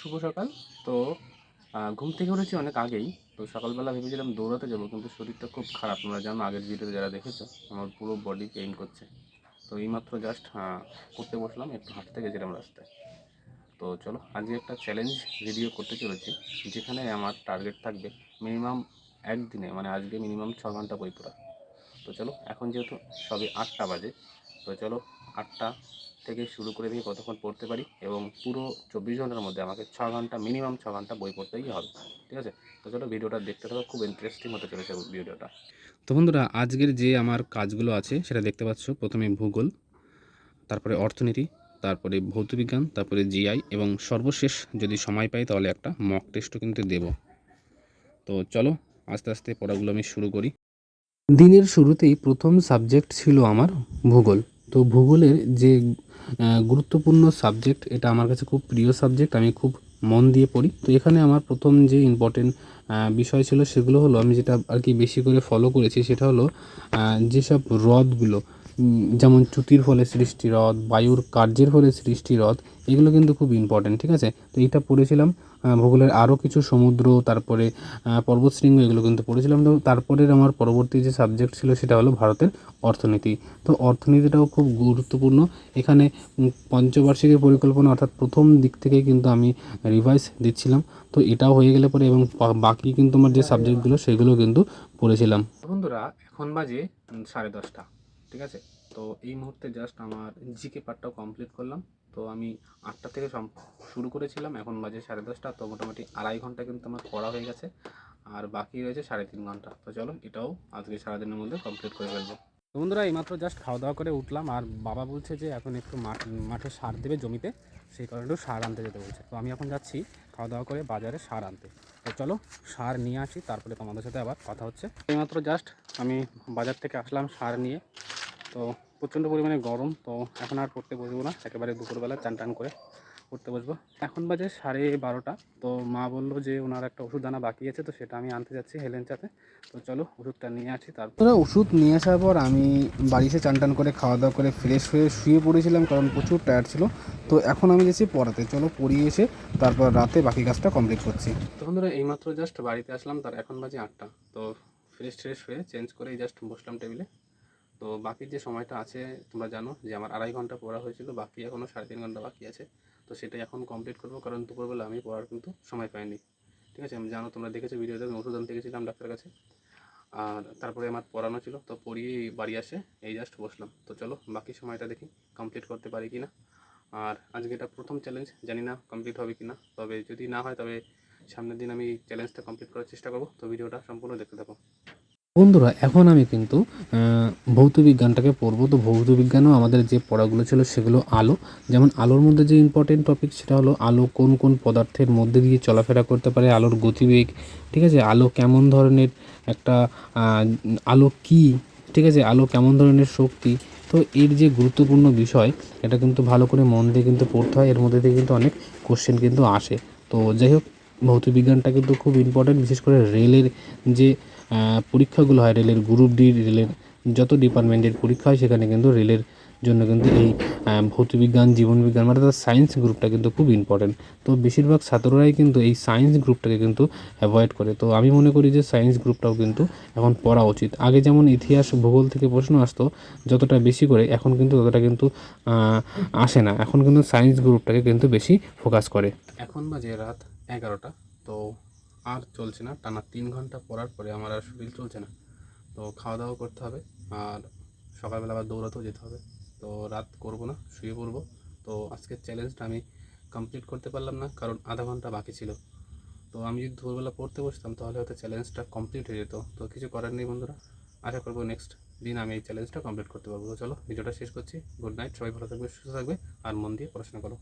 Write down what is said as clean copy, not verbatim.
শুভ সকাল। তো ঘুম থেকে উঠেছি অনেক আগেই। তো সকালবেলা ভেবেছিলাম দৌড়াতে যাবো, কিন্তু শরীরটা খুব খারাপ। তোমরা জানো, আগের ভিডিওতে যারা দেখেছো, আমার পুরো বডি পেইন করছে। তো এইমাত্র জাস্ট পড়তে বসলাম, একটু হাঁটতে গেছিলাম রাস্তায়। তো চলো, আজকে একটা চ্যালেঞ্জ ভিডিও করতে চলেছি, যেখানে আমার টার্গেট থাকবে মিনিমাম একদিনে, মানে আজকে মিনিমাম 6 ঘন্টা বই পড়া। তো চলো, এখন যেহেতু সবে 8টা বাজে, তো চলো 8টা থেকে শুরু করে দিয়ে কতক্ষণ পড়তে পারি, এবং পুরো 24 ঘন্টার মধ্যে আমাকে 6 ঘন্টা, মিনিমাম 6 ঘন্টা বই পড়তেই হবে। ঠিক আছে? তো চলো ভিডিওটা দেখতে থাকো, খুব ইন্টারেস্টিং হতে চলেছে ভিডিওটা। তো বন্ধুরা, আজকের যে আমার কাজগুলো আছে সেটা দেখতে পাচ্ছ। প্রথমে ভূগোল, তারপরে অর্থনীতি, তারপরে ভৌতবিজ্ঞান, তারপরে জিআই, এবং সর্বশেষ যদি সময় পাই তাহলে একটা মক টেস্টও কিন্তু দেব। তো চলো আস্তে আস্তে পড়াগুলো আমি শুরু করি। দিনের শুরুতেই প্রথম সাবজেক্ট ছিল আমার ভূগোল। তো ভূগোলের যে গুরুত্বপূর্ণ সাবজেক্ট, এটা আমার কাছে খুব প্রিয় সাবজেক্ট, আমি খুব মন দিয়ে পড়ি। তো এখানে আমার প্রথম যে ইম্পর্টেন্ট বিষয় ছিল সেগুলো হলো, আমি যেটা আর কি বেশি করে ফলো করেছি সেটা হলো যেসব হ্রদগুলো, যেমন চ্যুতির ফলে সৃষ্টি হ্রদ, বায়ুর কার্যের ফলে সৃষ্টি হ্রদ, এগুলো কিন্তু খুব ইম্পর্টেন্ট। ঠিক আছে? তো এইটা পড়েছিলাম। ভূগোলের আরও কিছু সমুদ্র, তারপরে পর্বতশৃঙ্গ, এগুলো কিন্তু পড়েছিলাম। তো তারপরের আমার পরবর্তী যে সাবজেক্ট ছিল সেটা হলো ভারতের অর্থনীতি। তো অর্থনীতিটাও খুব গুরুত্বপূর্ণ। এখানে পঞ্চবার্ষিকী পরিকল্পনা, অর্থাৎ প্রথম দিক থেকেই কিন্তু আমি রিভাইজ দিচ্ছিলাম। তো এটাও হয়ে গেলে পরে, এবং বাকি কিন্তু আমার যে সাবজেক্টগুলো সেগুলো কিন্তু পড়েছিলাম। বন্ধুরা, এখন বাজে 10:30। ঠিক আছে? তো এই মুহূর্তে জাস্ট আমার জিকে পার্টটাও কমপ্লিট করলাম। তো আমি 8টা থেকে শুরু করেছিলাম, এখন বাজে 10:30। তো মোটামুটি 2.5 ঘন্টা কিন্তু আমার পড়া হয়ে গেছে, আর বাকি রয়েছে 3.5 ঘন্টা। তো চলো এটাও আজকে সারাদিনের মধ্যে কমপ্লিট করে ফেলবো। তো বন্ধুরা, এইমাত্র জাস্ট খাওয়া দাওয়া করে উঠলাম, আর বাবা বলছে যে এখন একটু মাঠে সার দেবে জমিতে, সেই কারণে একটু সার আনতে যেতে বলছে। তো আমি এখন যাচ্ছি খাওয়া দাওয়া করে বাজারে সার আনতে। তো চলো সার নিয়ে আসি, তারপরে তোমাদের সাথে আবার কথা হচ্ছে। এইমাত্র জাস্ট আমি বাজার থেকে আসলাম সার নিয়ে। তো প্রচণ্ড পরিমাণে গরম, তো এখন আর পড়তে বসবো না, একেবারে দুপুরবেলা চান টান করে পড়তে বসবো। এখন বাজে 12:30। তো মা বললো যে ওনার একটা ওষুধ আনা বাকি আছে, তো সেটা আমি আনতে যাচ্ছি হেলেঞ্চাতে। তো চলো ওষুধটা নিয়ে আসি। তারপরে ওষুধ নিয়ে আসার পর আমি বাড়ি এসে চান টান করে খাওয়া দাওয়া করে ফ্রেশ হয়ে শুয়ে পড়েছিলাম, কারণ প্রচুর টায়ার্ড ছিল। তো এখন আমি যাচ্ছি পড়াতে। চলো পড়িয়ে এসে তারপর রাতে বাকি কাজটা কমপ্লিট করছি। তো বন্ধুরা, এইমাত্র জাস্ট বাড়িতে আসলাম, তার এখন বাজে 8টা। তো ফ্রেশ হয়ে চেঞ্জ করে জাস্ট বসলাম টেবিলে। তো বাকি যে সময়টা আছে, তোমরা জানো যে আমার 2.5 ঘন্টা পড়া হয়েছিল, বাকি এখনও 3.5 ঘন্টা বাকি আছে। তো সেটাই এখন কমপ্লিট করবো, কারণ দুপুরবেলা আমি পড়ার কিন্তু সময় পাইনি। ঠিক আছে? আমি জানো, তোমরা দেখেছো ভিডিওতে, আমি ওষুধ আনতে গেছিলাম ডাক্তারের কাছে, আর তারপরে আমার পড়ানো ছিল। তো পড়িয়ে বাড়ি আসে এই জাস্ট বসলাম। তো চলো বাকি সময়টা দেখি কমপ্লিট করতে পারি কি না। আর আজকে এটা প্রথম চ্যালেঞ্জ, জানি না কমপ্লিট হবে কি না। তবে যদি না হয়, তবে সামনের দিন আমি চ্যালেঞ্জটা কমপ্লিট করার চেষ্টা করবো। তো ভিডিওটা সম্পূর্ণ দেখতে থাকো। বন্ধুরা, এখন আমি কিন্তু ভৌতবিজ্ঞানটাকে পড়বো। তো ভৌতবিজ্ঞানেও আমাদের যে পড়াগুলো ছিল সেগুলো আলো, যেমন আলোর মধ্যে যে ইম্পর্টেন্ট টপিক সেটা হলো আলো কোন কোন পদার্থের মধ্যে দিয়ে চলাফেরা করতে পারে, আলোর গতিবেগ। ঠিক আছে? আলো কেমন ধরনের একটা আলো কী, ঠিক আছে, আলো কেমন ধরনের শক্তি। তো এর যে গুরুত্বপূর্ণ বিষয়, এটা কিন্তু ভালো করে মন দিয়ে কিন্তু পড়তে হয়, এর মধ্যে দিয়ে কিন্তু অনেক কোশ্চেন কিন্তু আসে। তো যাই হোক, ভৌতবিজ্ঞানটা কিন্তু খুব ইম্পর্টেন্ট, বিশেষ করে রেলের যে পরীক্ষাগুলো হয়, রেলের গ্রুপ ডি, রেলের যত ডিপার্টমেন্টের পরীক্ষা হয় সেখানে কিন্তু রেলের জন্য কিন্তু এই ভৌতবিজ্ঞান, জীবনবিজ্ঞান, মানে তার সায়েন্স গ্রুপটা কিন্তু খুব ইম্পর্টেন্ট। তো বেশিরভাগ ছাত্ররাই কিন্তু এই সায়েন্স গ্রুপটাকে কিন্তু অ্যাভয়েড করে। তো আমি মনে করি যে সায়েন্স গ্রুপটাও কিন্তু এখন পড়া উচিত। আগে যেমন ইতিহাস, ভূগোল থেকে প্রশ্ন আসতো যতটা বেশি করে, এখন কিন্তু ততটা কিন্তু আসে না। এখন কিন্তু সায়েন্স গ্রুপটাকে কিন্তু বেশি ফোকাস করে। এখন বাজে রাত 11টা। তো আর চলছে না, টানা 3 ঘন্টা পড়ার পরে আমার আর শরীর চলছে না। তো খাওয়া দাওয়া করতে হবে, আর সকালবেলা আবার দৌড়াতেও যেতে হবে। তো রাত করবো না, শুয়ে পড়বো। তো আজকের চ্যালেঞ্জটা আমি কমপ্লিট করতে পারলাম না, কারণ আধা ঘন্টা বাকি ছিল। তো আমি যদি দুপুরবেলা পড়তে বসতাম তাহলে হয়তো চ্যালেঞ্জটা কমপ্লিট হয়ে যেত। তো কিছু করার নেই বন্ধুরা, আশা করবো নেক্সট দিন আমি এই চ্যালেঞ্জটা কমপ্লিট করতে পারবো। তো চলো ভিডিওটা শেষ করছি। গুড নাইট, সবাই ভালো থাকবে, সুস্থ থাকবে, আর মন দিয়ে পড়াশোনা করো।